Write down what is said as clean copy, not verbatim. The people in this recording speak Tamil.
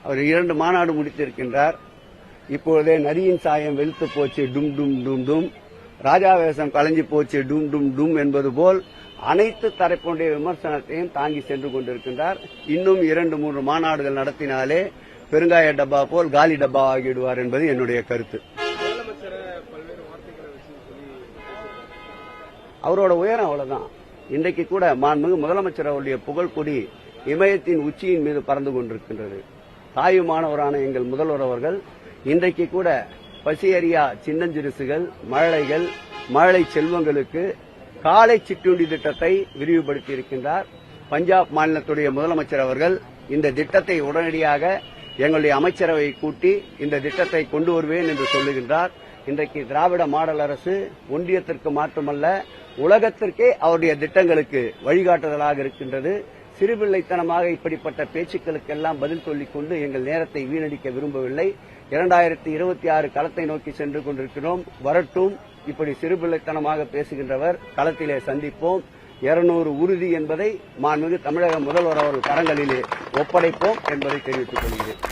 அவர் 2 மாநாடு முடித்திருக்கின்றார். இப்பொழுதே நரியின் சாயம் வெளுத்து போச்சு டும் டும் டும் டும், ராஜாவேசம் கலைஞ்சு போச்சு டும் டும் டும் என்பது போல் அனைத்து தரப்புடைய விமர்சனத்தையும் தாங்கி சென்று கொண்டிருக்கின்றார். இன்னும் 2-3 மாநாடுகள் நடத்தினாலே பெருங்காய டப்பா போல் காலி டப்பா ஆகிவிடுவார் என்பது என்னுடைய கருத்து. அவரோட உயரம் அவ்வளவுதான். இன்றைக்கு கூட மாண்புமிகு முதலமைச்சர் அவருடைய புகழ்கொடி இமயத்தின் உச்சியின் மீது பறந்து கொண்டிருக்கின்றது. தாயுமானவரான எங்கள் முதல்வர் அவர்கள் இன்றைக்கு கூட பசியறியா சின்னஞ்சிறுசுகள், மழலைகள், மழலை செல்வங்களுக்கு காலை சிற்றுண்டி திட்டத்தை விரிவுபடுத்தி இருக்கின்றார். பஞ்சாப் மாநிலத்துடைய முதலமைச்சர் அவர்கள் இந்த திட்டத்தை உடனடியாக எங்களுடைய அமைச்சரவை கூட்டி இந்த திட்டத்தை கொண்டு வருவேன் என்று சொல்லுகின்றார். இன்றைக்கு திராவிட மாடல் அரசு ஒன்றியத்திற்கு மட்டுமல்ல உலகத்திற்கே அவருடைய திட்டங்களுக்கு வழிகாட்டுதலாக இருக்கின்றது. சிறுபிள்ளைத்தனமாக இப்படிப்பட்ட பேச்சுக்களுக்கெல்லாம் பதில் சொல்லிக் கொண்டு எங்கள் நேரத்தை வீணடிக்க விரும்பவில்லை. 2026 களத்தை நோக்கி சென்று கொண்டிருக்கிறோம். வரட்டும், இப்படி சிறுபிள்ளைத்தனமாக பேசுகின்றவர் களத்திலே சந்திப்போம். 200 உறுதி என்பதை மாண்புமிகு தமிழக முதல்வர் அவர்கள் கரங்களிலே ஒப்படைப்போம் என்பதை தெரிவித்துக் கொள்கிறேன்.